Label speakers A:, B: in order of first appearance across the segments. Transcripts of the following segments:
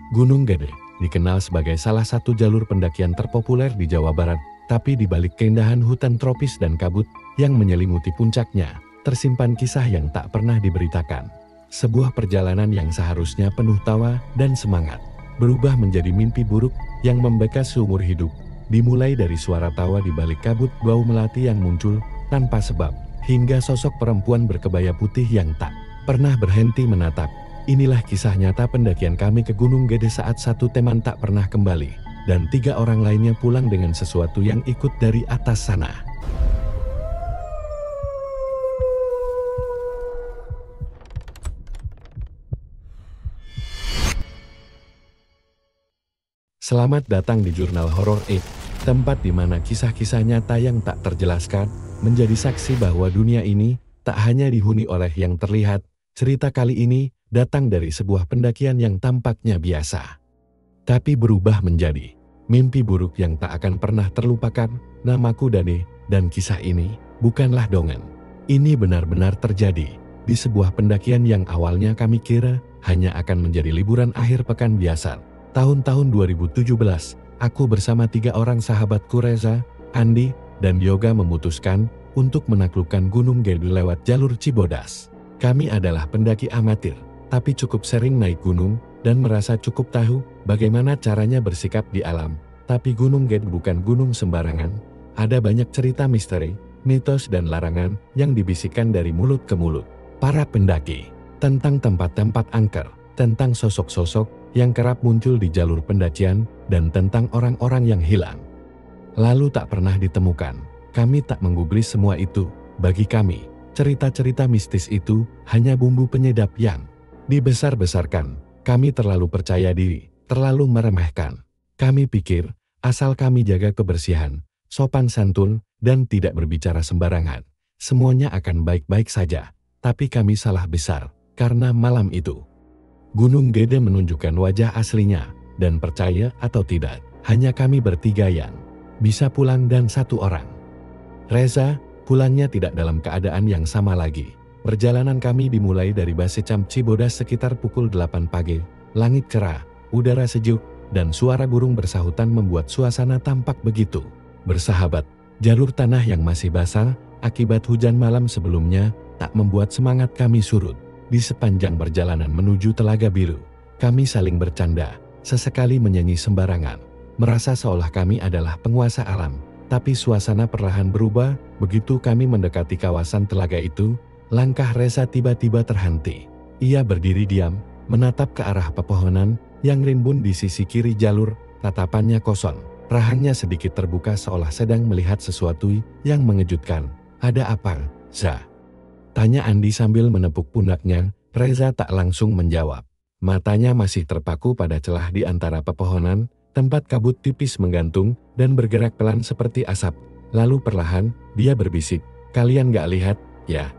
A: Gunung Gede dikenal sebagai salah satu jalur pendakian terpopuler di Jawa Barat, tapi di balik keindahan hutan tropis dan kabut yang menyelimuti puncaknya, tersimpan kisah yang tak pernah diberitakan. Sebuah perjalanan yang seharusnya penuh tawa dan semangat, berubah menjadi mimpi buruk yang membekas seumur hidup. Dimulai dari suara tawa di balik kabut bau melati yang muncul tanpa sebab, hingga sosok perempuan berkebaya putih yang tak pernah berhenti menatap. Inilah kisah nyata pendakian kami ke Gunung Gede saat satu teman tak pernah kembali, dan 3 orang lainnya pulang dengan sesuatu yang ikut dari atas sana. Selamat datang di Jurnal Horor 8, tempat di mana kisah-kisah nyata yang tak terjelaskan menjadi saksi bahwa dunia ini tak hanya dihuni oleh yang terlihat. Cerita kali ini datang dari sebuah pendakian yang tampaknya biasa, tapi berubah menjadi mimpi buruk yang tak akan pernah terlupakan. Namaku Dane, dan kisah ini bukanlah dongeng. Ini benar-benar terjadi di sebuah pendakian yang awalnya kami kira hanya akan menjadi liburan akhir pekan biasa. Tahun-tahun 2017, aku bersama 3 orang sahabatku Reza, Andi, dan Yoga memutuskan untuk menaklukkan Gunung Gede lewat jalur Cibodas. Kami adalah pendaki amatir, tapi cukup sering naik gunung dan merasa cukup tahu bagaimana caranya bersikap di alam. Tapi Gunung Gede bukan gunung sembarangan, ada banyak cerita misteri, mitos dan larangan yang dibisikkan dari mulut ke mulut para pendaki, tentang tempat-tempat angker, tentang sosok-sosok yang kerap muncul di jalur pendakian, dan tentang orang-orang yang hilang lalu tak pernah ditemukan. Kami tak menggubris semua itu. Bagi kami, cerita-cerita mistis itu hanya bumbu penyedap yang dibesar-besarkan. Kami terlalu percaya diri, terlalu meremehkan. Kami pikir, asal kami jaga kebersihan, sopan santun, dan tidak berbicara sembarangan, semuanya akan baik-baik saja. Tapi kami salah besar, karena malam itu Gunung Gede menunjukkan wajah aslinya, dan percaya atau tidak, hanya kami bertiga yang bisa pulang dan 1 orang. Reza, pulangnya tidak dalam keadaan yang sama lagi. Perjalanan kami dimulai dari base camp Cibodas sekitar pukul 8 pagi. Langit cerah, udara sejuk, dan suara burung bersahutan membuat suasana tampak begitu bersahabat. Jalur tanah yang masih basah akibat hujan malam sebelumnya tak membuat semangat kami surut. Di sepanjang perjalanan menuju Telaga Biru, kami saling bercanda, sesekali menyanyi sembarangan, merasa seolah kami adalah penguasa alam. Tapi suasana perlahan berubah, begitu kami mendekati kawasan telaga itu, langkah Reza tiba-tiba terhenti. Ia berdiri diam, menatap ke arah pepohonan yang rimbun di sisi kiri jalur, tatapannya kosong, rahangnya sedikit terbuka seolah sedang melihat sesuatu yang mengejutkan. "Ada apa, Za?" tanya Andi sambil menepuk pundaknya. Reza tak langsung menjawab. Matanya masih terpaku pada celah di antara pepohonan, tempat kabut tipis menggantung dan bergerak pelan seperti asap. Lalu perlahan, dia berbisik, "Kalian gak lihat, ya?"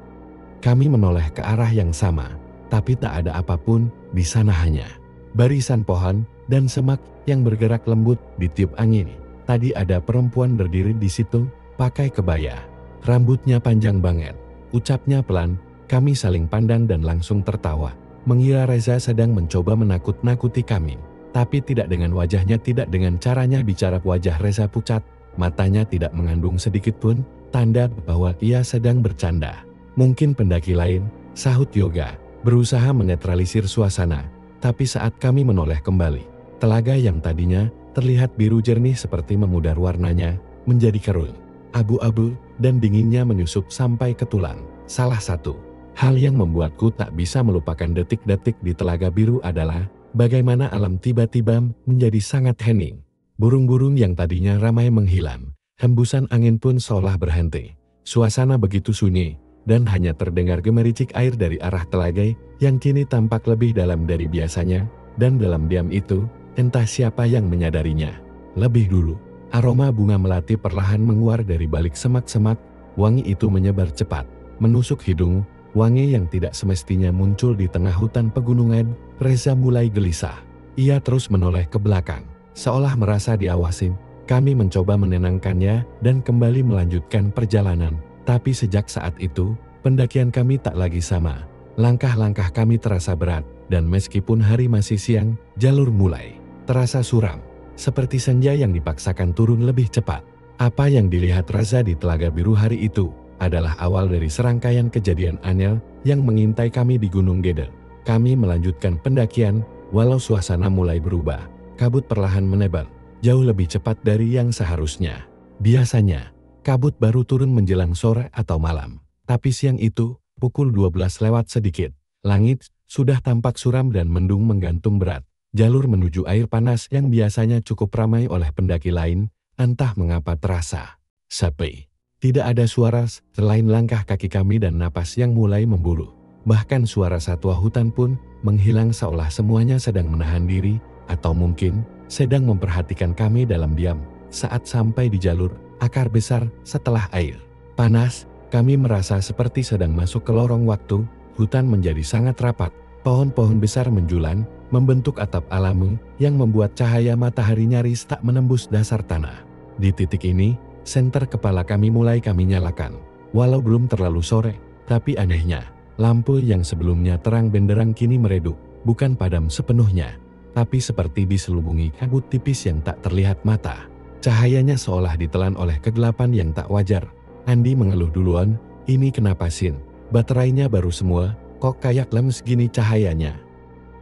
A: Kami menoleh ke arah yang sama, tapi tak ada apapun di sana, hanya barisan pohon dan semak yang bergerak lembut ditiup angin. Tadi ada perempuan berdiri di situ, pakai kebaya. Rambutnya panjang banget. Ucapnya pelan. Kami saling pandang dan langsung tertawa, mengira Reza sedang mencoba menakut-nakuti kami. Tapi tidak dengan wajahnya, tidak dengan caranya bicara. Wajah Reza pucat, matanya tidak mengandung sedikit pun tanda bahwa ia sedang bercanda. "Mungkin pendaki lain," sahut Yoga, berusaha menetralisir suasana. Tapi saat kami menoleh kembali, telaga yang tadinya terlihat biru jernih seperti memudar warnanya menjadi keruh, abu-abu, dan dinginnya menyusup sampai ke tulang. Salah satu hal yang membuatku tak bisa melupakan detik-detik di Telaga Biru adalah bagaimana alam tiba-tiba menjadi sangat hening. Burung-burung yang tadinya ramai menghilang, hembusan angin pun seolah berhenti. Suasana begitu sunyi, dan hanya terdengar gemericik air dari arah telaga yang kini tampak lebih dalam dari biasanya. Dan dalam diam itu, entah siapa yang menyadarinya. Lebih dulu, aroma bunga melati perlahan menguar dari balik semak-semak. Wangi itu menyebar cepat, menusuk hidung, wangi yang tidak semestinya muncul di tengah hutan pegunungan. Reza mulai gelisah. Ia terus menoleh ke belakang, seolah merasa diawasi. Kami mencoba menenangkannya dan kembali melanjutkan perjalanan. Tapi sejak saat itu, pendakian kami tak lagi sama. Langkah-langkah kami terasa berat, dan meskipun hari masih siang, jalur mulai terasa suram, seperti senja yang dipaksakan turun lebih cepat. Apa yang dilihat Reza di Telaga Biru hari itu adalah awal dari serangkaian kejadian aneh yang mengintai kami di Gunung Gede. Kami melanjutkan pendakian, walau suasana mulai berubah. Kabut perlahan menebal, jauh lebih cepat dari yang seharusnya. Biasanya, kabut baru turun menjelang sore atau malam. Tapi siang itu, pukul 12 lewat sedikit, langit sudah tampak suram dan mendung menggantung berat. Jalur menuju air panas yang biasanya cukup ramai oleh pendaki lain, entah mengapa terasa sepi. Tidak ada suara selain langkah kaki kami dan napas yang mulai membulu. Bahkan suara satwa hutan pun menghilang seolah semuanya sedang menahan diri, atau mungkin sedang memperhatikan kami dalam diam. Saat sampai di jalur akar besar setelah air panas, kami merasa seperti sedang masuk ke lorong waktu. Hutan menjadi sangat rapat, pohon-pohon besar menjulang, membentuk atap alami yang membuat cahaya matahari nyaris tak menembus dasar tanah. Di titik ini, senter kepala kami mulai kami nyalakan. Walau belum terlalu sore, tapi anehnya, lampu yang sebelumnya terang benderang kini meredup, bukan padam sepenuhnya, tapi seperti diselubungi kabut tipis yang tak terlihat mata. Cahayanya seolah ditelan oleh kegelapan yang tak wajar. Andi mengeluh duluan, "Ini kenapa Sin? Baterainya baru semua, kok kayak lemes gini cahayanya?"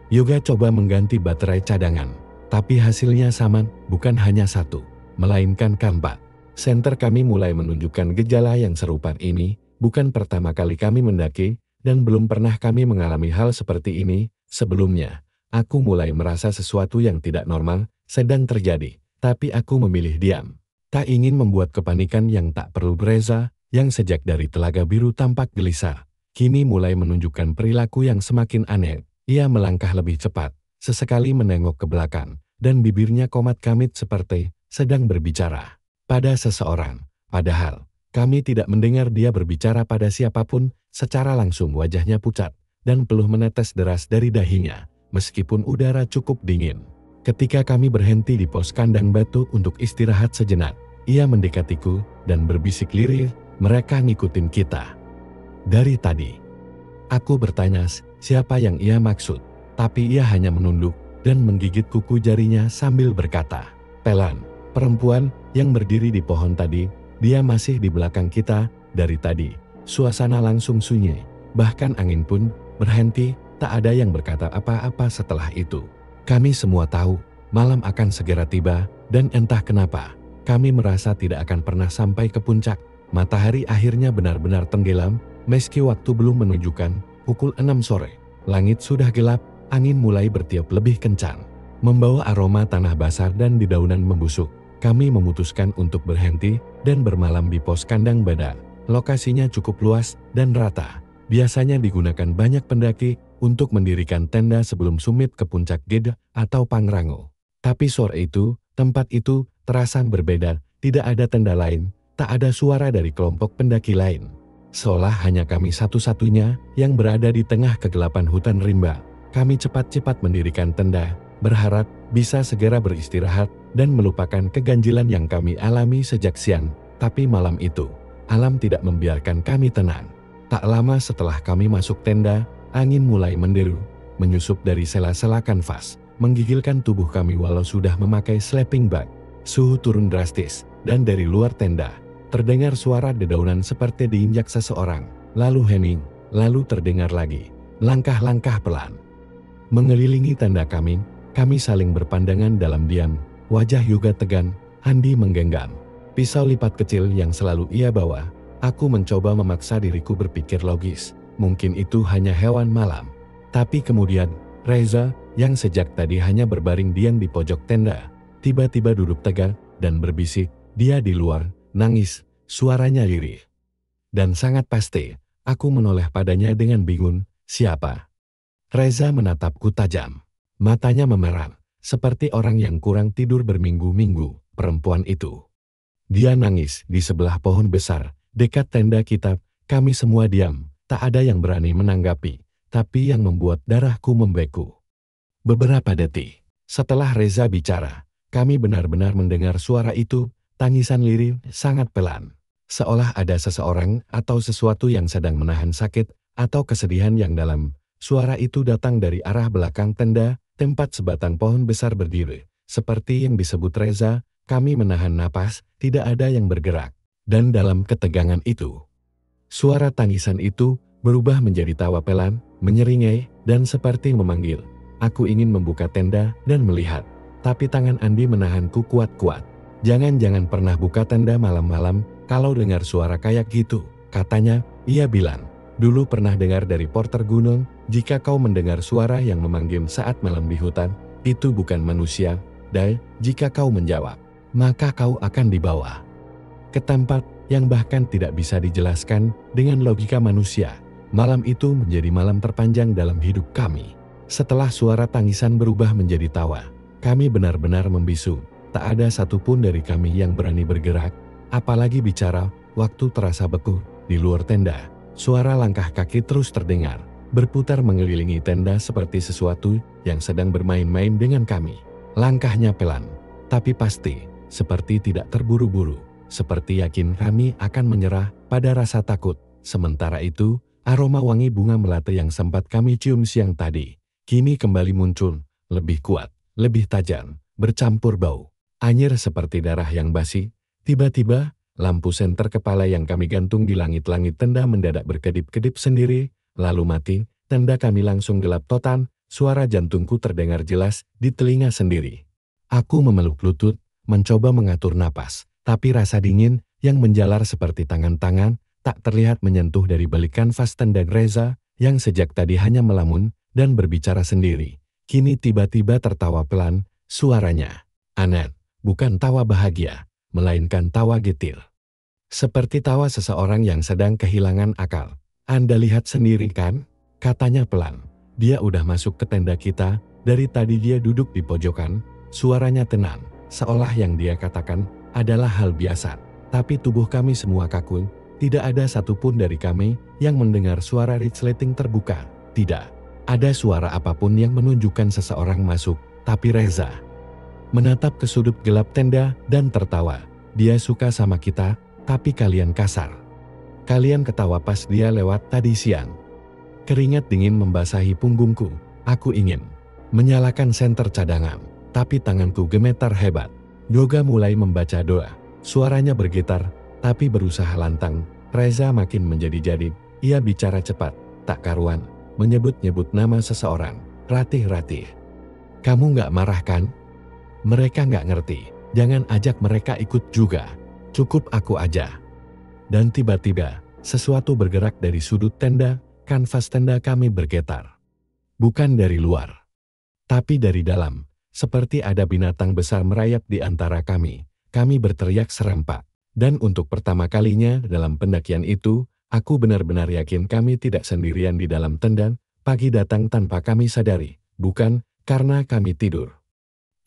A: Yoga coba mengganti baterai cadangan, tapi hasilnya sama, bukan hanya satu, melainkan keempat. Senter kami mulai menunjukkan gejala yang serupa ini, bukan pertama kali kami mendaki, dan belum pernah kami mengalami hal seperti ini sebelumnya. Aku mulai merasa sesuatu yang tidak normal sedang terjadi, tapi aku memilih diam. Tak ingin membuat kepanikan yang tak perlu. Reza, yang sejak dari Telaga Biru tampak gelisah, kini mulai menunjukkan perilaku yang semakin aneh. Ia melangkah lebih cepat, sesekali menengok ke belakang, dan bibirnya komat kamit seperti sedang berbicara pada seseorang. Padahal, kami tidak mendengar dia berbicara pada siapapun. Secara langsung wajahnya pucat, dan peluh menetes deras dari dahinya, meskipun udara cukup dingin. Ketika kami berhenti di pos kandang batu untuk istirahat sejenak, ia mendekatiku dan berbisik lirih, "Mereka ngikutin kita dari tadi." Aku bertanya siapa yang ia maksud, tapi ia hanya menunduk dan menggigit kuku jarinya sambil berkata, "Pelan, perempuan yang berdiri di pohon tadi, dia masih di belakang kita dari tadi." Suasana langsung sunyi, bahkan angin pun berhenti, tak ada yang berkata apa-apa setelah itu. Kami semua tahu, malam akan segera tiba, dan entah kenapa, kami merasa tidak akan pernah sampai ke puncak. Matahari akhirnya benar-benar tenggelam, meski waktu belum menunjukkan pukul 6 sore. Langit sudah gelap, angin mulai bertiup lebih kencang, membawa aroma tanah basah dan dedaunan membusuk. Kami memutuskan untuk berhenti dan bermalam di pos kandang badak. Lokasinya cukup luas dan rata, biasanya digunakan banyak pendaki untuk mendirikan tenda sebelum summit ke puncak Gede atau Pangrango. Tapi sore itu, tempat itu terasa berbeda, tidak ada tenda lain, tak ada suara dari kelompok pendaki lain. Seolah hanya kami satu-satunya yang berada di tengah kegelapan hutan rimba. Kami cepat-cepat mendirikan tenda, berharap bisa segera beristirahat dan melupakan keganjilan yang kami alami sejak siang. Tapi malam itu, alam tidak membiarkan kami tenang. Tak lama setelah kami masuk tenda, angin mulai menderu, menyusup dari sela-sela kanvas, menggigilkan tubuh kami walau sudah memakai sleeping bag. Suhu turun drastis, dan dari luar tenda, terdengar suara dedaunan seperti diinjak seseorang, lalu hening, lalu terdengar lagi, langkah-langkah pelan. Mengelilingi tenda kami saling berpandangan dalam diam, wajah Yoga tegang, Andi menggenggam pisau lipat kecil yang selalu ia bawa. Aku mencoba memaksa diriku berpikir logis, mungkin itu hanya hewan malam. Tapi kemudian, Reza, yang sejak tadi hanya berbaring diam di pojok tenda, tiba-tiba duduk tegak dan berbisik. Dia di luar, nangis, suaranya lirih dan sangat pasti. Aku menoleh padanya dengan bingung. "Siapa?" Reza menatapku tajam. Matanya memerah, seperti orang yang kurang tidur berminggu-minggu. "Perempuan itu." Dia nangis di sebelah pohon besar, dekat tenda kita. Kami semua diam, tak ada yang berani menanggapi, tapi yang membuat darahku membeku. Beberapa detik setelah Reza bicara, kami benar-benar mendengar suara itu, tangisan lirih sangat pelan. Seolah ada seseorang atau sesuatu yang sedang menahan sakit atau kesedihan yang dalam. Suara itu datang dari arah belakang tenda, tempat sebatang pohon besar berdiri. Seperti yang disebut Reza, kami menahan napas, tidak ada yang bergerak. Dan dalam ketegangan itu, suara tangisan itu berubah menjadi tawa pelan, menyeringai, dan seperti memanggil. Aku ingin membuka tenda dan melihat, tapi tangan Andi menahanku kuat-kuat. Jangan pernah buka tenda malam-malam, kalau dengar suara kayak gitu, katanya. Ia bilang, dulu pernah dengar dari porter gunung, jika kau mendengar suara yang memanggil saat malam di hutan, itu bukan manusia, dan jika kau menjawab, maka kau akan dibawa ke tempat yang bahkan tidak bisa dijelaskan dengan logika manusia. Malam itu menjadi malam terpanjang dalam hidup kami. Setelah suara tangisan berubah menjadi tawa, kami benar-benar membisu. Tak ada satupun dari kami yang berani bergerak, apalagi bicara. Waktu terasa beku. Di luar tenda, suara langkah kaki terus terdengar, berputar mengelilingi tenda seperti sesuatu yang sedang bermain-main dengan kami. Langkahnya pelan, tapi pasti, seperti tidak terburu-buru, seperti yakin kami akan menyerah pada rasa takut. Sementara itu, aroma wangi bunga melati yang sempat kami cium siang tadi, kini kembali muncul, lebih kuat, lebih tajam, bercampur bau anyir seperti darah yang basi. Tiba-tiba, lampu senter kepala yang kami gantung di langit-langit tenda mendadak berkedip-kedip sendiri, lalu mati. Tenda kami langsung gelap total, suara jantungku terdengar jelas di telinga sendiri. Aku memeluk lutut, mencoba mengatur napas, tapi rasa dingin yang menjalar seperti tangan-tangan tak terlihat menyentuh dari balik kanvas tenda Reza yang sejak tadi hanya melamun dan berbicara sendiri. Kini tiba-tiba tertawa pelan, suaranya aneh, bukan tawa bahagia, melainkan tawa getir. Seperti tawa seseorang yang sedang kehilangan akal. Anda lihat sendiri kan? Katanya pelan. Dia udah masuk ke tenda kita, dari tadi dia duduk di pojokan, suaranya tenang, seolah yang dia katakan adalah hal biasa. Tapi tubuh kami semua kaku, tidak ada satupun dari kami yang mendengar suara resleting terbuka. Tidak ada suara apapun yang menunjukkan seseorang masuk, tapi Reza menatap ke sudut gelap tenda dan tertawa. Dia suka sama kita, tapi kalian kasar. Kalian ketawa pas dia lewat tadi siang. Keringat dingin membasahi punggungku. Aku ingin menyalakan senter cadangan, tapi tanganku gemetar hebat. Yoga mulai membaca doa. Suaranya bergetar, tapi berusaha lantang. Reza makin menjadi-jadi. Ia bicara cepat, tak karuan, menyebut-nyebut nama seseorang. Ratih. Kamu nggak marah kan? Mereka nggak ngerti. Jangan ajak mereka ikut juga. Cukup aku aja. Dan tiba-tiba, sesuatu bergerak dari sudut tenda, kanvas tenda kami bergetar. Bukan dari luar, tapi dari dalam. Seperti ada binatang besar merayap di antara kami. Kami berteriak serempak. Dan untuk pertama kalinya dalam pendakian itu, aku benar-benar yakin kami tidak sendirian di dalam tenda. Pagi datang tanpa kami sadari. Bukan karena kami tidur,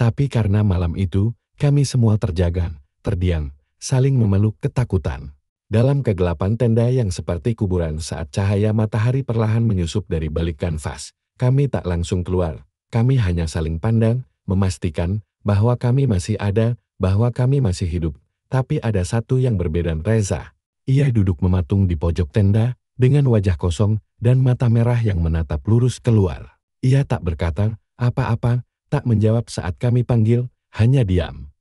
A: tapi karena malam itu, kami semua terjaga, terdiam, saling memeluk ketakutan. Dalam kegelapan tenda yang seperti kuburan saat cahaya matahari perlahan menyusup dari balik kanvas, kami tak langsung keluar. Kami hanya saling pandang, memastikan bahwa kami masih ada, bahwa kami masih hidup. Tapi ada satu yang berbeda. Reza. Ia duduk mematung di pojok tenda, dengan wajah kosong dan mata merah yang menatap lurus keluar. Ia tak berkata apa-apa, tak menjawab saat kami panggil, hanya diam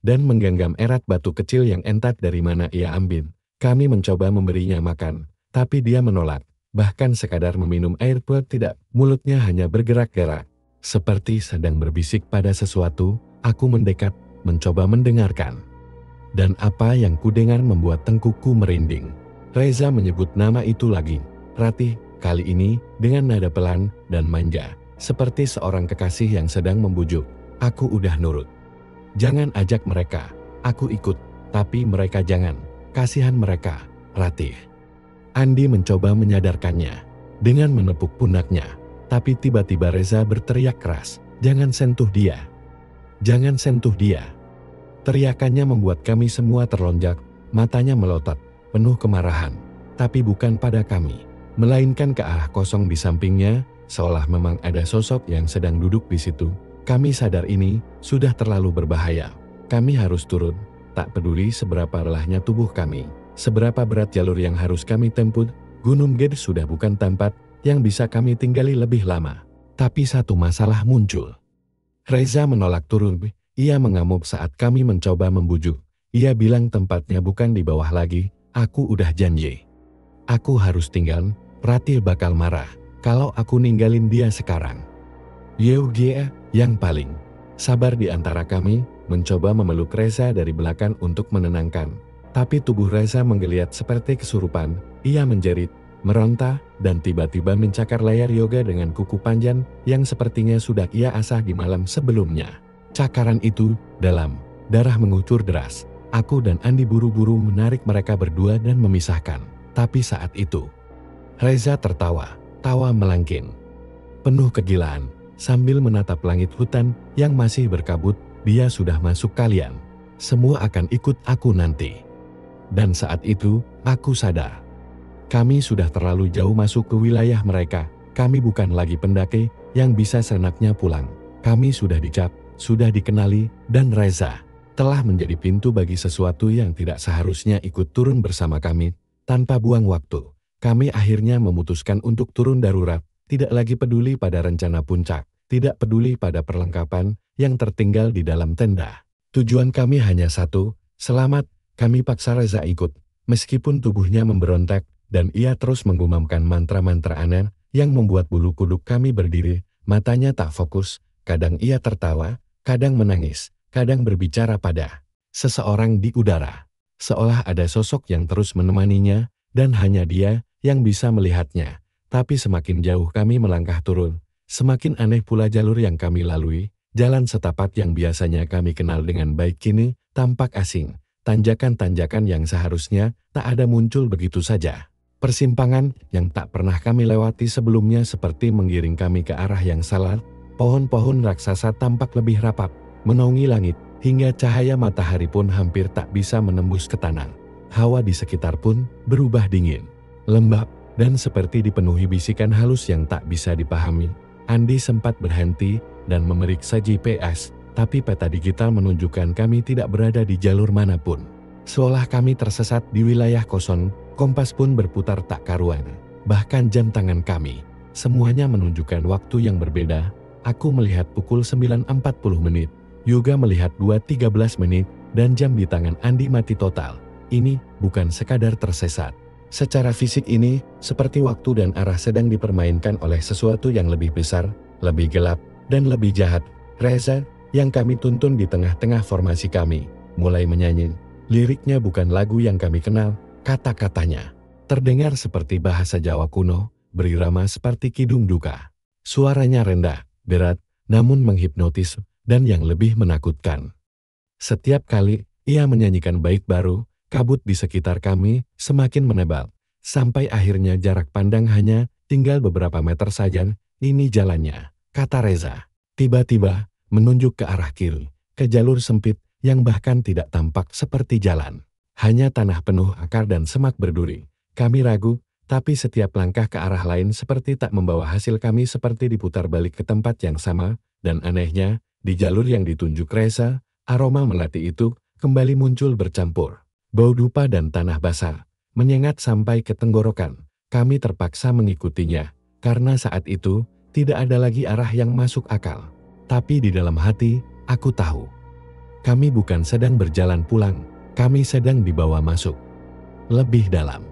A: dan menggenggam erat batu kecil yang entat dari mana ia ambil. Kami mencoba memberinya makan, tapi dia menolak. Bahkan sekadar meminum air pun tidak. Mulutnya hanya bergerak-gerak, seperti sedang berbisik pada sesuatu. Aku mendekat, mencoba mendengarkan. Dan apa yang kudengar membuat tengkukku merinding. Reza menyebut nama itu lagi. Ratih, kali ini dengan nada pelan dan manja, seperti seorang kekasih yang sedang membujuk. Aku udah nurut. Jangan ajak mereka. Aku ikut, tapi mereka jangan. Kasihan mereka, Ratih. Andi mencoba menyadarkannya dengan menepuk pundaknya. Tapi tiba-tiba Reza berteriak keras. Jangan sentuh dia. Jangan sentuh dia. Teriakannya membuat kami semua terlonjak. Matanya melotot, penuh kemarahan. Tapi bukan pada kami, melainkan ke arah kosong di sampingnya, seolah memang ada sosok yang sedang duduk di situ. Kami sadar ini sudah terlalu berbahaya. Kami harus turun, tak peduli seberapa lelahnya tubuh kami, seberapa berat jalur yang harus kami tempuh. Gunung Gede sudah bukan tempat yang bisa kami tinggali lebih lama. Tapi satu masalah muncul. Reza menolak turun. Ia mengamuk saat kami mencoba membujuk. Ia bilang tempatnya bukan di bawah lagi. Aku udah janji. Aku harus tinggal. Pratil bakal marah kalau aku ninggalin dia sekarang. Yeogia yang paling sabar di antara kami mencoba memeluk Reza dari belakang untuk menenangkan. Tapi tubuh Reza menggeliat seperti kesurupan. Ia menjerit, meronta, dan tiba-tiba mencakar layar yoga dengan kuku panjang yang sepertinya sudah ia asah di malam sebelumnya. Cakaran itu dalam, darah mengucur deras. Aku dan Andi buru-buru menarik mereka berdua dan memisahkan. Tapi saat itu, Reza tertawa, tawa melangkin. Penuh kegilaan, sambil menatap langit hutan yang masih berkabut, dia sudah masuk kalian. Semua akan ikut aku nanti. Dan saat itu, aku sadar. Kami sudah terlalu jauh masuk ke wilayah mereka. Kami bukan lagi pendaki yang bisa seenaknya pulang. Kami sudah dicap, sudah dikenali, dan Reza telah menjadi pintu bagi sesuatu yang tidak seharusnya ikut turun bersama kami. Tanpa buang waktu, kami akhirnya memutuskan untuk turun darurat, tidak lagi peduli pada rencana puncak, tidak peduli pada perlengkapan yang tertinggal di dalam tenda. Tujuan kami hanya satu, selamat. Kami paksa Reza ikut, meskipun tubuhnya memberontak, dan ia terus menggumamkan mantra-mantra aneh yang membuat bulu kuduk kami berdiri, matanya tak fokus, kadang ia tertawa, kadang menangis, kadang berbicara pada seseorang di udara. Seolah ada sosok yang terus menemaninya, dan hanya dia yang bisa melihatnya. Tapi semakin jauh kami melangkah turun, semakin aneh pula jalur yang kami lalui. Jalan setapak yang biasanya kami kenal dengan baik kini tampak asing. Tanjakan-tanjakan yang seharusnya tak ada muncul begitu saja. Persimpangan yang tak pernah kami lewati sebelumnya seperti menggiring kami ke arah yang salah. Pohon-pohon raksasa tampak lebih rapat, menaungi langit, hingga cahaya matahari pun hampir tak bisa menembus ke tanah. Hawa di sekitar pun berubah dingin, lembab, dan seperti dipenuhi bisikan halus yang tak bisa dipahami. Andi sempat berhenti dan memeriksa GPS, tapi peta digital menunjukkan kami tidak berada di jalur manapun. Seolah kami tersesat di wilayah kosong, kompas pun berputar tak karuan. Bahkan jam tangan kami, semuanya menunjukkan waktu yang berbeda. Aku melihat pukul 9.40 menit, Yoga melihat 2.13 menit, dan jam di tangan Andi mati total. Ini bukan sekadar tersesat. Secara fisik ini, seperti waktu dan arah sedang dipermainkan oleh sesuatu yang lebih besar, lebih gelap, dan lebih jahat. Reza, yang kami tuntun di tengah-tengah formasi kami, mulai menyanyi. Liriknya bukan lagu yang kami kenal, kata-katanya terdengar seperti bahasa Jawa kuno, berirama seperti kidung duka. Suaranya rendah, berat, namun menghipnotis, dan yang lebih menakutkan. Setiap kali ia menyanyikan bait baru, kabut di sekitar kami semakin menebal, sampai akhirnya jarak pandang hanya tinggal beberapa meter saja. Ini jalannya, kata Reza. Tiba-tiba menunjuk ke arah kiri, ke jalur sempit yang bahkan tidak tampak seperti jalan. Hanya tanah penuh akar dan semak berduri. Kami ragu, tapi setiap langkah ke arah lain seperti tak membawa hasil. Kami seperti diputar balik ke tempat yang sama, dan anehnya, di jalur yang ditunjuk Reza, aroma melati itu kembali muncul bercampur. Bau dupa dan tanah basah menyengat sampai ke tenggorokan. Kami terpaksa mengikutinya, karena saat itu tidak ada lagi arah yang masuk akal. Tapi di dalam hati, aku tahu. Kami bukan sedang berjalan pulang, kami sedang dibawa masuk. Lebih dalam.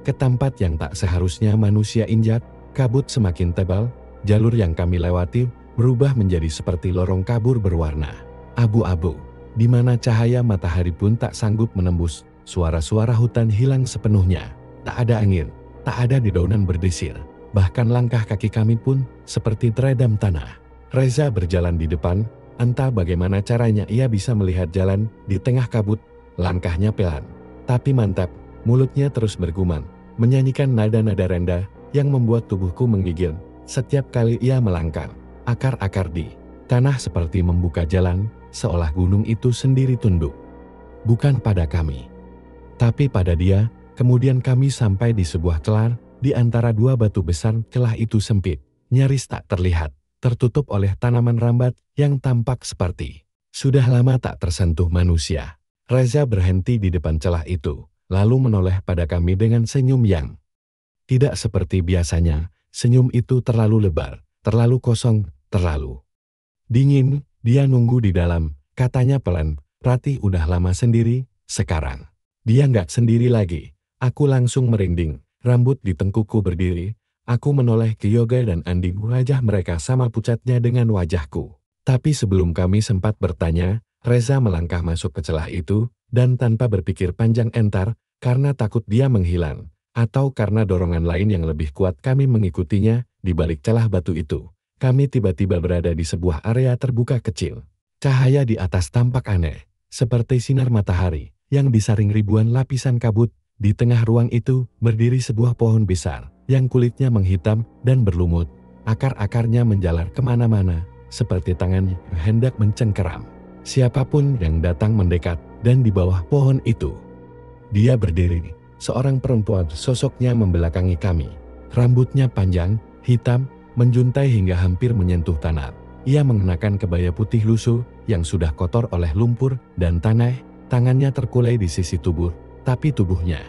A: Ke tempat yang tak seharusnya manusia injak. Kabut semakin tebal, jalur yang kami lewati berubah menjadi seperti lorong kabur berwarna abu-abu, di mana cahaya matahari pun tak sanggup menembus. Suara-suara hutan hilang sepenuhnya. Tak ada angin, tak ada dedaunan berdesir. Bahkan langkah kaki kami pun seperti teredam tanah. Reza berjalan di depan, entah bagaimana caranya ia bisa melihat jalan di tengah kabut. Langkahnya pelan, tapi mantap, mulutnya terus bergumam, menyanyikan nada-nada rendah yang membuat tubuhku menggigil. Setiap kali ia melangkah, akar-akar di tanah seperti membuka jalan, seolah gunung itu sendiri tunduk. Bukan pada kami, tapi pada dia. Kemudian kami sampai di sebuah celah, di antara dua batu besar. Celah itu sempit, nyaris tak terlihat, tertutup oleh tanaman rambat yang tampak seperti sudah lama tak tersentuh manusia. Reza berhenti di depan celah itu, lalu menoleh pada kami dengan senyum yang tidak seperti biasanya. Senyum itu terlalu lebar, terlalu kosong, terlalu dingin. Dia nunggu di dalam, katanya pelan. Rati udah lama sendiri, sekarang dia nggak sendiri lagi. Aku langsung merinding, rambut di tengkukku berdiri. Aku menoleh ke Yoga dan Andi, wajah mereka sama pucatnya dengan wajahku. Tapi sebelum kami sempat bertanya, Reza melangkah masuk ke celah itu, dan tanpa berpikir panjang entar, karena takut dia menghilang, atau karena dorongan lain yang lebih kuat kami mengikutinya, di balik celah batu itu. Kami tiba-tiba berada di sebuah area terbuka kecil. Cahaya di atas tampak aneh, seperti sinar matahari, yang disaring ribuan lapisan kabut. Di tengah ruang itu, berdiri sebuah pohon besar, yang kulitnya menghitam dan berlumut. Akar-akarnya menjalar kemana-mana, seperti tangan hendak mencengkeram siapapun yang datang mendekat. Dan di bawah pohon itu, dia berdiri, seorang perempuan, sosoknya membelakangi kami. Rambutnya panjang, hitam, menjuntai hingga hampir menyentuh tanah. Ia mengenakan kebaya putih lusuh yang sudah kotor oleh lumpur dan tanah. Tangannya terkulai di sisi tubuh, tapi tubuhnya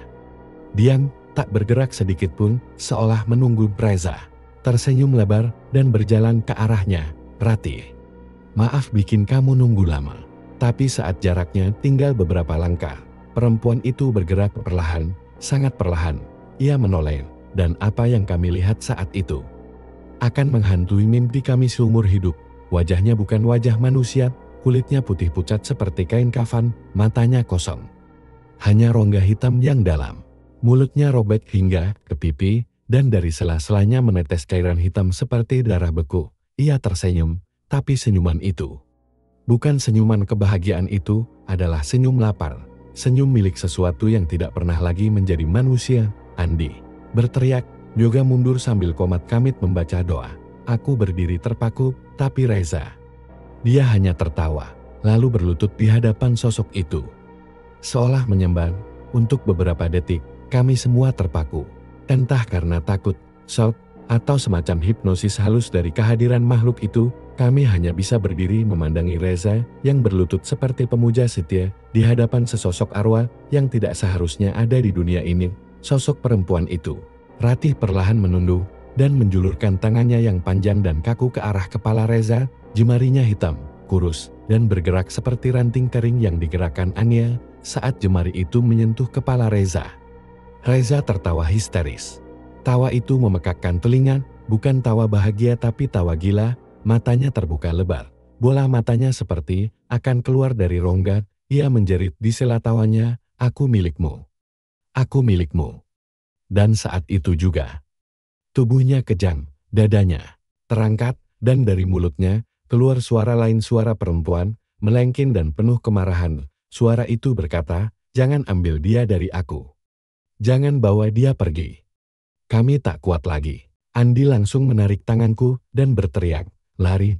A: diam, tak bergerak sedikit pun, seolah menunggu Reza. Tersenyum lebar dan berjalan ke arahnya. Rati, maaf bikin kamu nunggu lama. Tapi saat jaraknya tinggal beberapa langkah, perempuan itu bergerak perlahan, sangat perlahan. Ia menoleh, dan apa yang kami lihat saat itu akan menghantui mimpi kami seumur hidup. Wajahnya bukan wajah manusia, kulitnya putih pucat seperti kain kafan, matanya kosong. Hanya rongga hitam yang dalam. Mulutnya robek hingga ke pipi, dan dari sela-selanya menetes cairan hitam seperti darah beku. Ia tersenyum, tapi senyuman itu bukan senyuman kebahagiaan, itu adalah senyum lapar. Senyum milik sesuatu yang tidak pernah lagi menjadi manusia. Andi berteriak. Yoga mundur sambil komat kamit membaca doa. Aku berdiri terpaku, tapi Reza, dia hanya tertawa, lalu berlutut di hadapan sosok itu, seolah menyembah. Untuk beberapa detik, kami semua terpaku. Entah karena takut, shock, atau semacam hipnosis halus dari kehadiran makhluk itu, kami hanya bisa berdiri memandangi Reza yang berlutut seperti pemuja setia di hadapan sesosok arwah yang tidak seharusnya ada di dunia ini. Sosok perempuan itu, Rati, perlahan menunduk dan menjulurkan tangannya yang panjang dan kaku ke arah kepala Reza. Jemarinya hitam, kurus, dan bergerak seperti ranting kering yang digerakkan Anya saat jemari itu menyentuh kepala Reza. Reza tertawa histeris. Tawa itu memekakkan telinga, bukan tawa bahagia tapi tawa gila. Matanya terbuka lebar, bola matanya seperti akan keluar dari rongga. Ia menjerit di sela tawanya, aku milikmu. Aku milikmu. Dan saat itu juga, tubuhnya kejang, dadanya terangkat, dan dari mulutnya keluar suara lain, suara perempuan, melengking dan penuh kemarahan. Suara itu berkata, jangan ambil dia dari aku. Jangan bawa dia pergi. Kami tak kuat lagi. Andi langsung menarik tanganku dan berteriak, lari.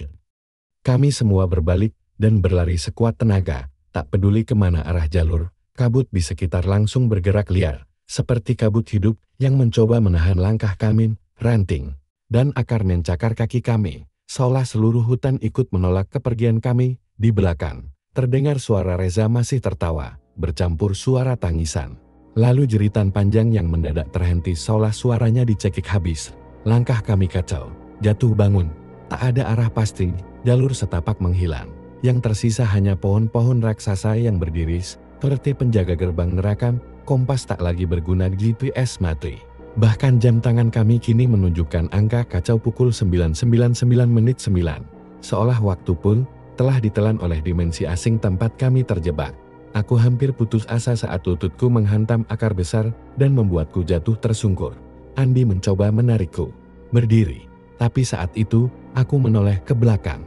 A: Kami semua berbalik dan berlari sekuat tenaga, tak peduli kemana arah jalur. Kabut di sekitar langsung bergerak liar, seperti kabut hidup yang mencoba menahan langkah kami. Ranting dan akar mencakar kaki kami, seolah seluruh hutan ikut menolak kepergian kami. Di belakang, terdengar suara Reza masih tertawa, bercampur suara tangisan. Lalu jeritan panjang yang mendadak terhenti seolah suaranya dicekik habis. Langkah kami kacau, jatuh bangun, tak ada arah pasti, jalur setapak menghilang. Yang tersisa hanya pohon-pohon raksasa yang berdiri seperti penjaga gerbang neraka. Kompas tak lagi berguna, GPS mati. Bahkan jam tangan kami kini menunjukkan angka kacau pukul 9:99:09. Seolah waktu pun telah ditelan oleh dimensi asing tempat kami terjebak. Aku hampir putus asa saat lututku menghantam akar besar dan membuatku jatuh tersungkur. Andi mencoba menarikku berdiri, tapi saat itu aku menoleh ke belakang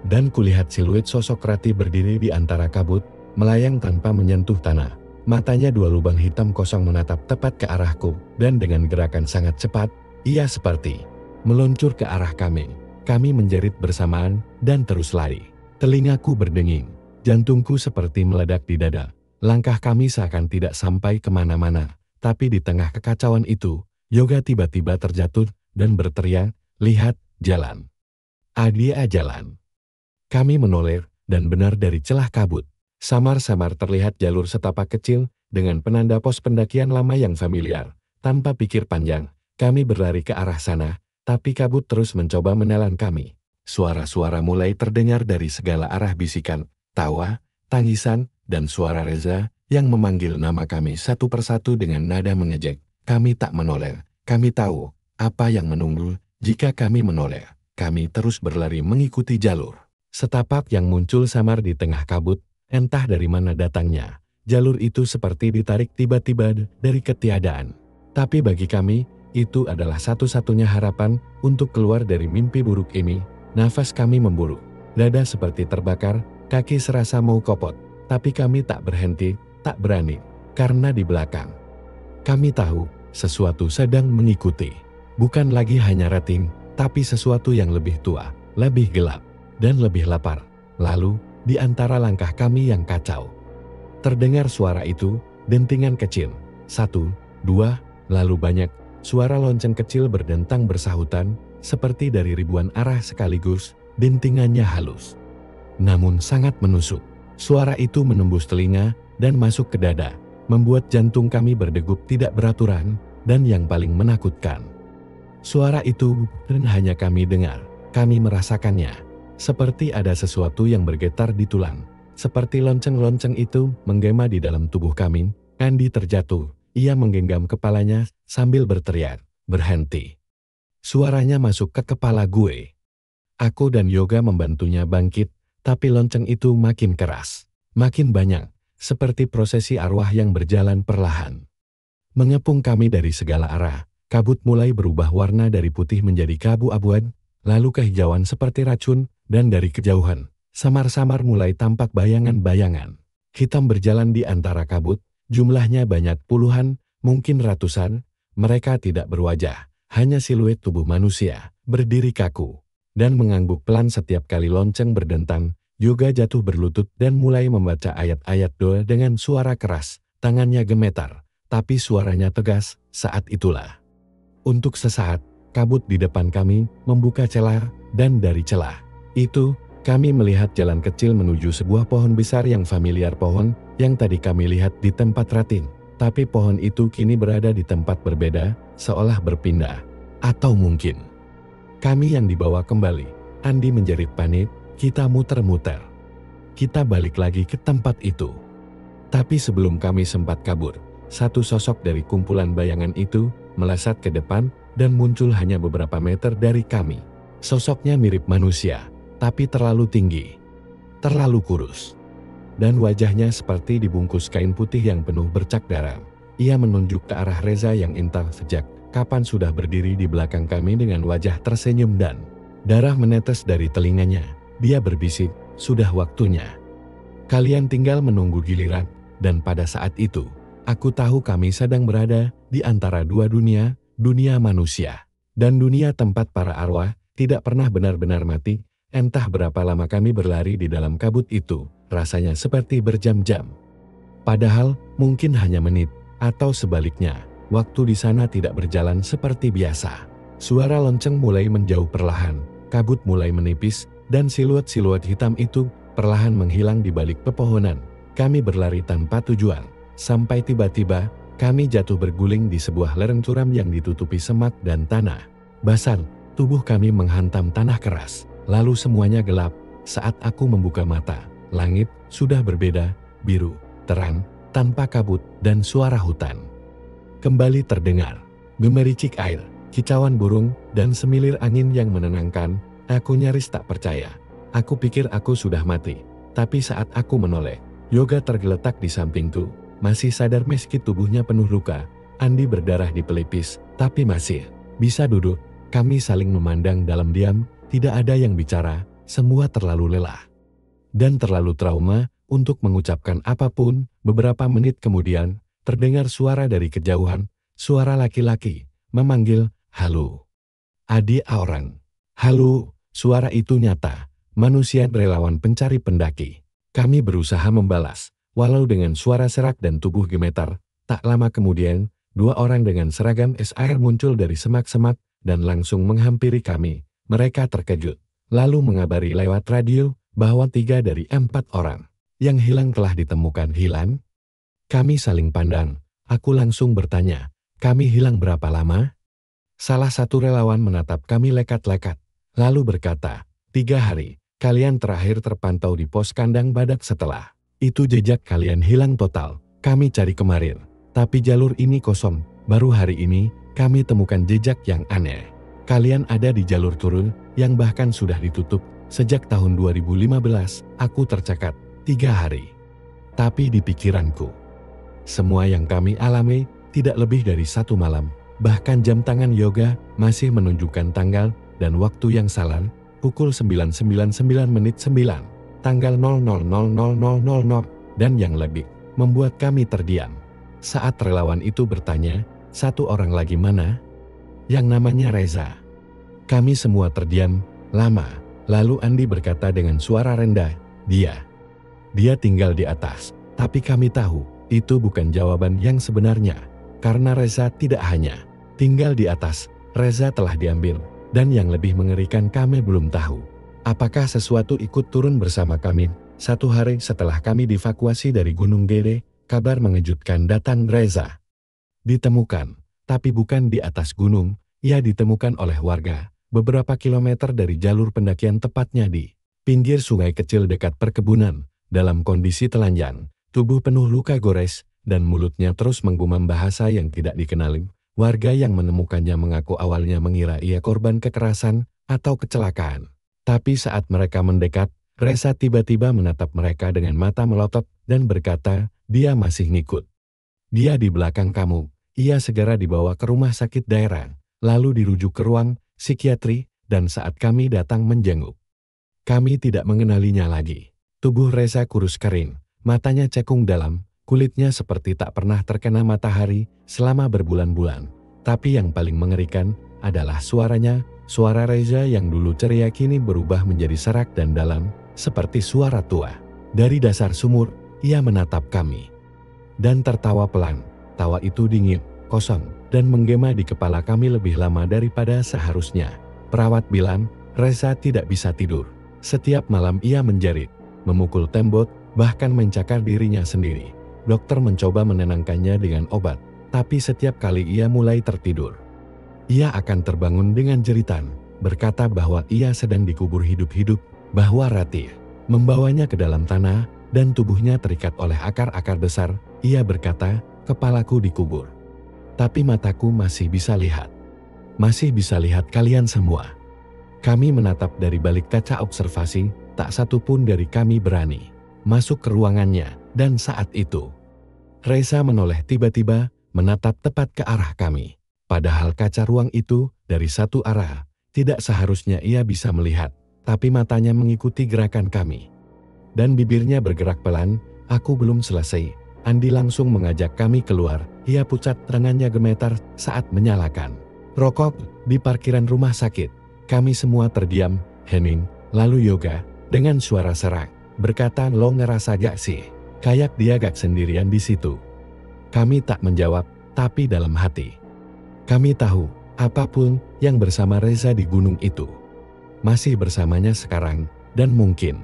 A: dan kulihat siluet sosok Rati berdiri di antara kabut, melayang tanpa menyentuh tanah. Matanya dua lubang hitam kosong menatap tepat ke arahku, dan dengan gerakan sangat cepat, ia seperti meluncur ke arah kami. Kami menjerit bersamaan dan terus lari. Telingaku berdenging, jantungku seperti meledak di dada. Langkah kami seakan tidak sampai kemana-mana, tapi di tengah kekacauan itu, Yoga tiba-tiba terjatuh dan berteriak, lihat, jalan. Adia, jalan. Kami menoleh, dan benar dari celah kabut, samar-samar terlihat jalur setapak kecil dengan penanda pos pendakian lama yang familiar. Tanpa pikir panjang, kami berlari ke arah sana, Tapi kabut terus mencoba menelan kami. Suara-suara mulai terdengar dari segala arah, bisikan, tawa, tangisan, dan suara Reza yang memanggil nama kami satu persatu dengan nada mengejek. Kami tak menoleh. Kami tahu apa yang menunggu jika kami menoleh. Kami terus berlari mengikuti jalur. Setapak yang muncul samar di tengah kabut, entah dari mana datangnya. Jalur itu seperti ditarik tiba-tiba dari ketiadaan. Tapi bagi kami, itu adalah satu-satunya harapan untuk keluar dari mimpi buruk ini. Nafas kami memburu, dada seperti terbakar, kaki serasa mau kopot. Tapi kami tak berhenti, tak berani, karena di belakang kami tahu sesuatu sedang mengikuti. Bukan lagi hanya rating, tapi sesuatu yang lebih tua, lebih gelap, dan lebih lapar. Lalu, di antara langkah kami yang kacau, terdengar suara itu, dentingan kecil. 1, 2, lalu banyak suara lonceng kecil berdentang bersahutan, seperti dari ribuan arah sekaligus. Dentingannya halus, namun sangat menusuk. Suara itu menembus telinga dan masuk ke dada, membuat jantung kami berdegup tidak beraturan, dan yang paling menakutkan, suara itu dan hanya kami dengar, kami merasakannya. Seperti ada sesuatu yang bergetar di tulang, seperti lonceng-lonceng itu menggema di dalam tubuh kami. Andi terjatuh, ia menggenggam kepalanya sambil berteriak, "Berhenti!" Suaranya masuk ke kepala gue. Aku dan Yoga membantunya bangkit, tapi lonceng itu makin keras, makin banyak, seperti prosesi arwah yang berjalan perlahan. Mengepung kami dari segala arah. Kabut mulai berubah warna dari putih menjadi keabu-abuan, lalu kehijauan seperti racun, dan dari kejauhan, samar-samar mulai tampak bayangan-bayangan hitam berjalan di antara kabut. Jumlahnya banyak puluhan, mungkin ratusan. Mereka tidak berwajah, hanya siluet tubuh manusia, berdiri kaku, dan mengangguk pelan setiap kali lonceng berdentang. Yoga jatuh berlutut dan mulai membaca ayat-ayat doa dengan suara keras. Tangannya gemetar, tapi suaranya tegas. Saat itulah, untuk sesaat, kabut di depan kami membuka celah, dan dari celah itu, kami melihat jalan kecil menuju sebuah pohon besar yang familiar, pohon yang tadi kami lihat di tempat Ratin. Tapi pohon itu kini berada di tempat berbeda, seolah berpindah. Atau mungkin kami yang dibawa kembali. Andi menjerit panik. Kita muter-muter. Kita balik lagi ke tempat itu. Tapi sebelum kami sempat kabur, satu sosok dari kumpulan bayangan itu melesat ke depan dan muncul hanya beberapa meter dari kami. Sosoknya mirip manusia, tapi terlalu tinggi, terlalu kurus, dan wajahnya seperti dibungkus kain putih yang penuh bercak darah. Ia menunjuk ke arah Reza yang entah sejak kapan sudah berdiri di belakang kami dengan wajah tersenyum dan darah menetes dari telinganya. Dia berbisik, "Sudah waktunya. Kalian tinggal menunggu giliran." Dan pada saat itu, aku tahu kami sedang berada di antara dua dunia, dunia manusia dan dunia tempat para arwah tidak pernah benar-benar mati. Entah berapa lama kami berlari di dalam kabut itu, rasanya seperti berjam-jam. Padahal mungkin hanya menit, atau sebaliknya, waktu di sana tidak berjalan seperti biasa. Suara lonceng mulai menjauh perlahan, kabut mulai menipis, dan siluet-siluet hitam itu perlahan menghilang di balik pepohonan. Kami berlari tanpa tujuan, sampai tiba-tiba kami jatuh berguling di sebuah lereng curam yang ditutupi semak dan tanah. Basah, tubuh kami menghantam tanah keras, lalu semuanya gelap. Saat aku membuka mata, langit sudah berbeda, biru, terang, tanpa kabut dan suara hutan. Kembali terdengar gemericik air, kicauan burung, dan semilir angin yang menenangkan. Aku nyaris tak percaya. Aku pikir aku sudah mati. Tapi saat aku menoleh, Yoga tergeletak di sampingku, masih sadar meski tubuhnya penuh luka. Andi berdarah di pelipis, tapi masih bisa duduk. Kami saling memandang dalam diam, tidak ada yang bicara, semua terlalu lelah dan terlalu trauma untuk mengucapkan apapun. Beberapa menit kemudian, terdengar suara dari kejauhan, suara laki-laki, memanggil, "Halo, adik orang." Halo. Suara itu nyata, manusia relawan pencari pendaki. Kami berusaha membalas, walau dengan suara serak dan tubuh gemetar. Tak lama kemudian, dua orang dengan seragam SAR muncul dari semak-semak dan langsung menghampiri kami. Mereka terkejut, lalu mengabari lewat radio bahwa 3 dari 4 orang yang hilang telah ditemukan hilang. Kami saling pandang. Aku langsung bertanya, "Kami hilang berapa lama?" Salah satu relawan menatap kami lekat-lekat, lalu berkata, 3 hari, kalian terakhir terpantau di pos kandang badak setelah itu jejak kalian hilang total. Kami cari kemarin, tapi jalur ini kosong. Baru hari ini, kami temukan jejak yang aneh. Kalian ada di jalur turun, yang bahkan sudah ditutup. Sejak tahun 2015, aku tercekat 3 hari. Tapi di pikiranku, semua yang kami alami tidak lebih dari 1 malam. Bahkan jam tangan yoga masih menunjukkan tanggal dan waktu yang salah, pukul 9.99:09, tanggal 00.0000, dan yang lebih membuat kami terdiam. Saat relawan itu bertanya, 1 orang lagi mana? Yang namanya Reza. Kami semua terdiam lama, lalu Andi berkata dengan suara rendah, dia tinggal di atas. Tapi kami tahu, itu bukan jawaban yang sebenarnya. Karena Reza tidak hanya tinggal di atas, Reza telah diambil. Dan yang lebih mengerikan, kami belum tahu apakah sesuatu ikut turun bersama kami. 1 hari setelah kami dievakuasi dari Gunung Gede, kabar mengejutkan datang. Reza ditemukan, tapi bukan di atas gunung. Ia ditemukan oleh warga beberapa kilometer dari jalur pendakian, tepatnya di pinggir sungai kecil dekat perkebunan, dalam kondisi telanjang, tubuh penuh luka gores, dan mulutnya terus menggumam bahasa yang tidak dikenali. Warga yang menemukannya mengaku awalnya mengira ia korban kekerasan atau kecelakaan. Tapi saat mereka mendekat, Reza tiba-tiba menatap mereka dengan mata melotot dan berkata, dia masih ngikut. Dia di belakang kamu. Ia segera dibawa ke rumah sakit daerah, lalu dirujuk ke ruang psikiatri, dan saat kami datang menjenguk, kami tidak mengenalinya lagi. Tubuh Reza kurus kering, matanya cekung dalam, kulitnya seperti tak pernah terkena matahari selama berbulan-bulan. Tapi yang paling mengerikan adalah suaranya. Suara Reza yang dulu ceria kini berubah menjadi serak dan dalam, seperti suara tua. Dari dasar sumur, ia menatap kami dan tertawa pelan. Tawa itu dingin, kosong, dan menggema di kepala kami lebih lama daripada seharusnya. Perawat bilang, Reza tidak bisa tidur. Setiap malam ia menjerit, memukul tembok, bahkan mencakar dirinya sendiri. Dokter mencoba menenangkannya dengan obat, tapi setiap kali ia mulai tertidur, ia akan terbangun dengan jeritan, berkata bahwa ia sedang dikubur hidup-hidup, bahwa Ratih membawanya ke dalam tanah, dan tubuhnya terikat oleh akar-akar besar. Ia berkata, kepalaku dikubur, tapi mataku masih bisa lihat. Masih bisa lihat kalian semua. Kami menatap dari balik kaca observasi, tak satu pun dari kami berani masuk ke ruangannya, dan saat itu Reza menoleh tiba-tiba, menatap tepat ke arah kami. Padahal kaca ruang itu dari satu arah, tidak seharusnya ia bisa melihat, tapi matanya mengikuti gerakan kami. Dan bibirnya bergerak pelan. Aku belum selesai, Andi langsung mengajak kami keluar. Ia pucat, tangannya gemetar saat menyalakan rokok di parkiran rumah sakit. Kami semua terdiam. Hening, lalu Yoga dengan suara serak berkata, lo ngerasa gak sih kayak dia gak sendirian di situ? Kami tak menjawab, tapi dalam hati kami tahu, apapun yang bersama Reza di gunung itu masih bersamanya sekarang, dan mungkin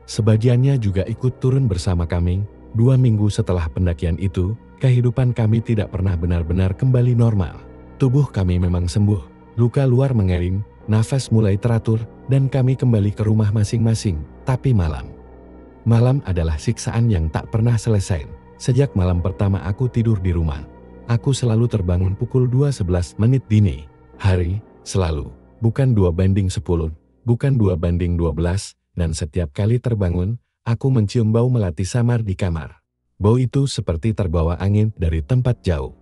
A: sebagiannya juga ikut turun bersama kami. 2 minggu setelah pendakian itu, kehidupan kami tidak pernah benar-benar kembali normal. Tubuh kami memang sembuh, luka luar mengering, nafas mulai teratur, dan kami kembali ke rumah masing-masing. Tapi malam adalah siksaan yang tak pernah selesai. Sejak malam pertama aku tidur di rumah, aku selalu terbangun pukul 2:11 dini hari, selalu. Bukan 2:10, bukan 2:12, dan setiap kali terbangun, aku mencium bau melati samar di kamar. Bau itu seperti terbawa angin dari tempat jauh.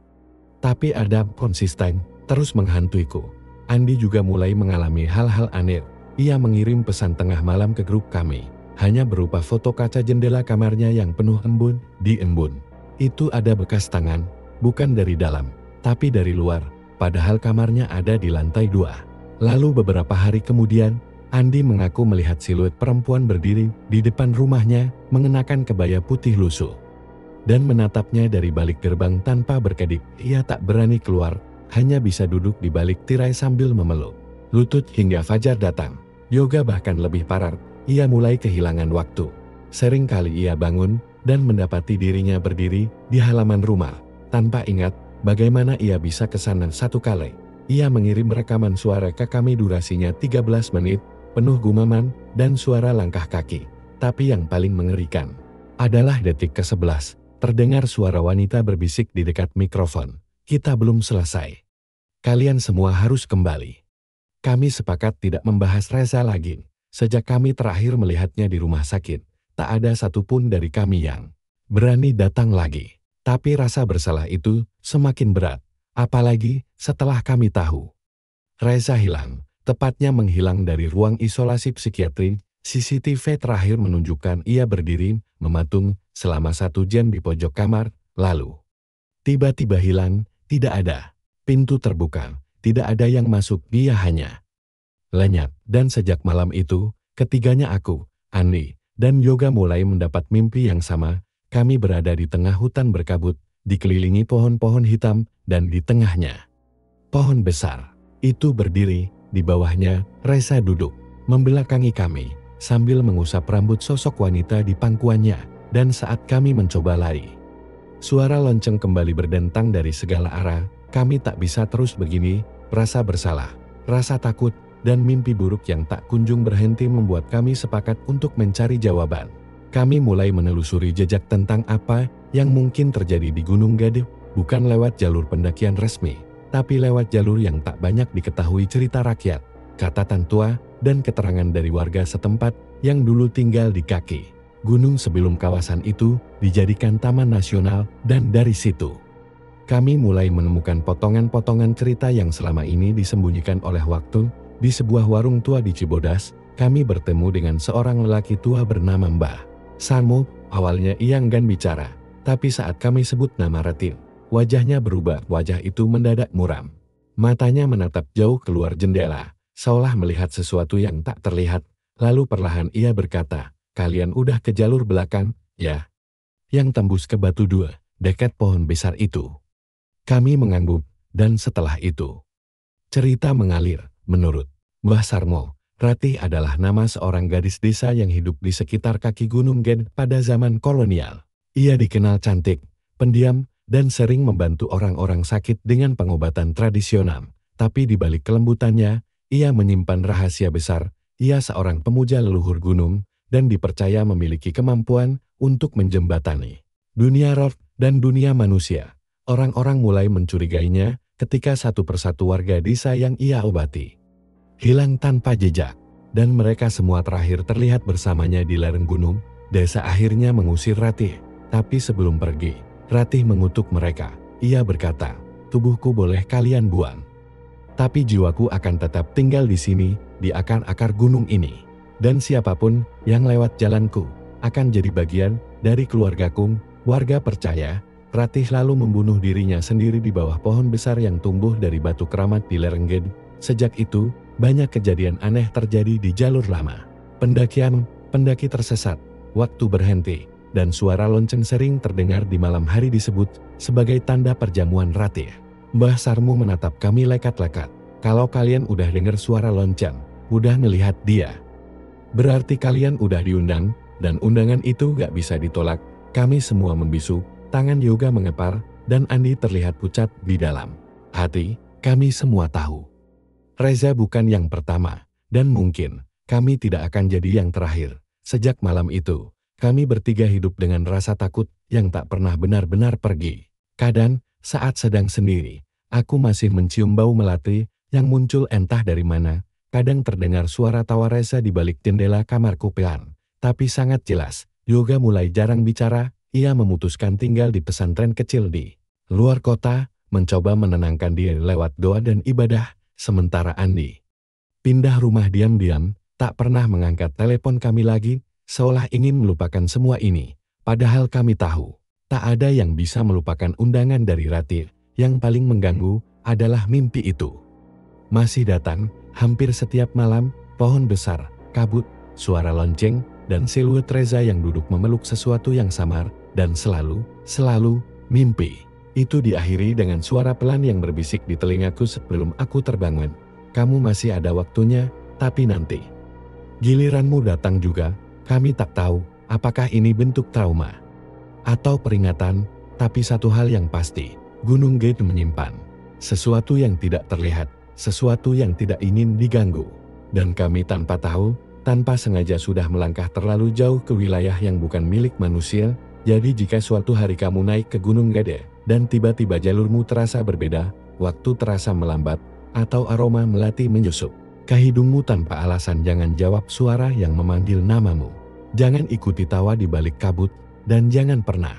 A: Tapi ada konsisten, terus menghantuiku. Andi juga mulai mengalami hal-hal aneh. Ia mengirim pesan tengah malam ke grup kami, hanya berupa foto kaca jendela kamarnya yang penuh embun. Di embun itu ada bekas tangan, bukan dari dalam, tapi dari luar, padahal kamarnya ada di lantai 2. Lalu beberapa hari kemudian, Andi mengaku melihat siluet perempuan berdiri di depan rumahnya, mengenakan kebaya putih lusuh, dan menatapnya dari balik gerbang tanpa berkedip. Ia tak berani keluar, hanya bisa duduk di balik tirai sambil memeluk lutut hingga fajar datang. Yoga bahkan lebih parah, ia mulai kehilangan waktu. Sering kali ia bangun dan mendapati dirinya berdiri di halaman rumah, tanpa ingat bagaimana ia bisa ke sana. 1 kali, Ia mengirim rekaman suara ke kami durasinya 13 menit, penuh gumaman dan suara langkah kaki. Tapi yang paling mengerikan adalah detik ke-11, terdengar suara wanita berbisik di dekat mikrofon. Kita belum selesai. Kalian semua harus kembali. Kami sepakat tidak membahas Reza lagi. Sejak kami terakhir melihatnya di rumah sakit, tak ada satupun dari kami yang berani datang lagi. Tapi rasa bersalah itu semakin berat. Apalagi setelah kami tahu Reza hilang, tepatnya menghilang dari ruang isolasi psikiatri. CCTV terakhir menunjukkan ia berdiri, mematung, selama 1 jam di pojok kamar, lalu tiba-tiba hilang, tidak ada. Pintu terbuka, tidak ada yang masuk, dia hanya lenyap. Dan sejak malam itu, ketiganya aku, Andi, dan Yoga mulai mendapat mimpi yang sama. Kami berada di tengah hutan berkabut, dikelilingi pohon-pohon hitam, dan di tengahnya pohon besar itu berdiri. Di bawahnya, Reza duduk, membelakangi kami, sambil mengusap rambut sosok wanita di pangkuannya. Dan saat kami mencoba lari, suara lonceng kembali berdentang dari segala arah. Kami tak bisa terus begini. Rasa bersalah, rasa takut, dan mimpi buruk yang tak kunjung berhenti membuat kami sepakat untuk mencari jawaban. Kami mulai menelusuri jejak tentang apa yang mungkin terjadi di Gunung Gede, bukan lewat jalur pendakian resmi, tapi lewat jalur yang tak banyak diketahui cerita rakyat, catatan tua, dan keterangan dari warga setempat yang dulu tinggal di kaki gunung sebelum kawasan itu dijadikan taman nasional. Dan dari situ kami mulai menemukan potongan-potongan cerita yang selama ini disembunyikan oleh waktu. Di sebuah warung tua di Cibodas, kami bertemu dengan seorang lelaki tua bernama Mbah Sarmo. Awalnya ia enggan bicara, tapi saat kami sebut nama Ratih, wajahnya berubah. Wajah itu mendadak muram. Matanya menatap jauh keluar jendela, seolah melihat sesuatu yang tak terlihat. Lalu perlahan ia berkata, "Kalian udah ke jalur belakang, ya? Yang tembus ke Batu Dua, dekat pohon besar itu." Kami mengangguk, dan setelah itu cerita mengalir. Menurut Mbah Sarmo, Ratih adalah nama seorang gadis desa yang hidup di sekitar kaki Gunung Gede pada zaman kolonial. Ia dikenal cantik, pendiam, dan sering membantu orang-orang sakit dengan pengobatan tradisional. Tapi di balik kelembutannya, ia menyimpan rahasia besar. Ia seorang pemuja leluhur gunung, dan dipercaya memiliki kemampuan untuk menjembatani dunia roh dan dunia manusia. Orang-orang mulai mencurigainya ketika satu persatu warga desa yang ia obati hilang tanpa jejak, dan mereka semua terakhir terlihat bersamanya di lereng gunung. Desa akhirnya mengusir Ratih, tapi sebelum pergi, Ratih mengutuk mereka. Ia berkata, "Tubuhku boleh kalian buang, tapi jiwaku akan tetap tinggal di sini, di akar-akar gunung ini. Dan siapapun yang lewat jalanku akan jadi bagian dari keluargaku." Warga percaya. Ratih lalu membunuh dirinya sendiri di bawah pohon besar yang tumbuh dari batu keramat di lereng Gede. Sejak itu, banyak kejadian aneh terjadi di jalur lama. Pendakian, pendaki tersesat, waktu berhenti, dan suara lonceng sering terdengar di malam hari disebut sebagai tanda perjamuan Ratih. Mbah Sarmo menatap kami lekat-lekat. "Kalau kalian udah dengar suara lonceng, udah ngelihat dia, berarti kalian udah diundang, dan undangan itu gak bisa ditolak." Kami semua membisu. Tangan Yoga mengepar, dan Andi terlihat pucat di dalam hati. Kami semua tahu Reza bukan yang pertama, dan mungkin kami tidak akan jadi yang terakhir. Sejak malam itu, kami bertiga hidup dengan rasa takut yang tak pernah benar-benar pergi. Kadang, saat sedang sendiri, aku masih mencium bau melati yang muncul entah dari mana. Kadang terdengar suara tawa Reza di balik jendela kamarku pelan, tapi sangat jelas. Yoga mulai jarang bicara. Ia memutuskan tinggal di pesantren kecil di luar kota, mencoba menenangkan diri lewat doa dan ibadah. Sementara Andi pindah rumah diam-diam, tak pernah mengangkat telepon kami lagi, seolah ingin melupakan semua ini. Padahal kami tahu, tak ada yang bisa melupakan undangan dari Ratih. Yang paling mengganggu adalah mimpi itu masih datang hampir setiap malam. Pohon besar, kabut, suara lonceng, dan siluet Reza yang duduk memeluk sesuatu yang samar. Dan selalu, mimpi itu diakhiri dengan suara pelan yang berbisik di telingaku sebelum aku terbangun. "Kamu masih ada waktunya, tapi nanti giliranmu datang juga." Kami tak tahu apakah ini bentuk trauma atau peringatan, tapi satu hal yang pasti, Gunung Gede menyimpan sesuatu yang tidak terlihat, sesuatu yang tidak ingin diganggu. Dan kami tanpa tahu, tanpa sengaja sudah melangkah terlalu jauh ke wilayah yang bukan milik manusia. Jadi jika suatu hari kamu naik ke Gunung Gede, dan tiba-tiba jalurmu terasa berbeda, waktu terasa melambat, atau aroma melati menyusup ke hidungmu tanpa alasan, jangan jawab suara yang memanggil namamu. Jangan ikuti tawa di balik kabut, dan jangan pernah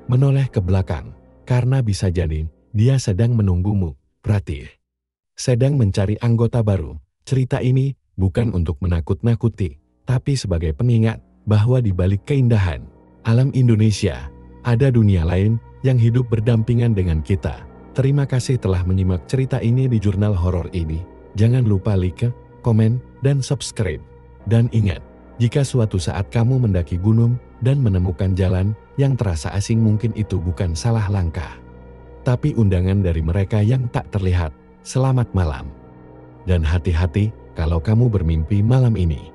A: menoleh ke belakang, karena bisa jadi dia sedang menunggumu. Berarti sedang mencari anggota baru. Cerita ini bukan untuk menakut-nakuti, tapi sebagai pengingat bahwa di balik keindahan alam Indonesia, ada dunia lain yang hidup berdampingan dengan kita. Terima kasih telah menyimak cerita ini di Jurnal Horor ini. Jangan lupa like, komen, dan subscribe. Dan ingat, jika suatu saat kamu mendaki gunung dan menemukan jalan yang terasa asing, mungkin itu bukan salah langkah, tapi undangan dari mereka yang tak terlihat. Selamat malam. Dan hati-hati kalau kamu bermimpi malam ini.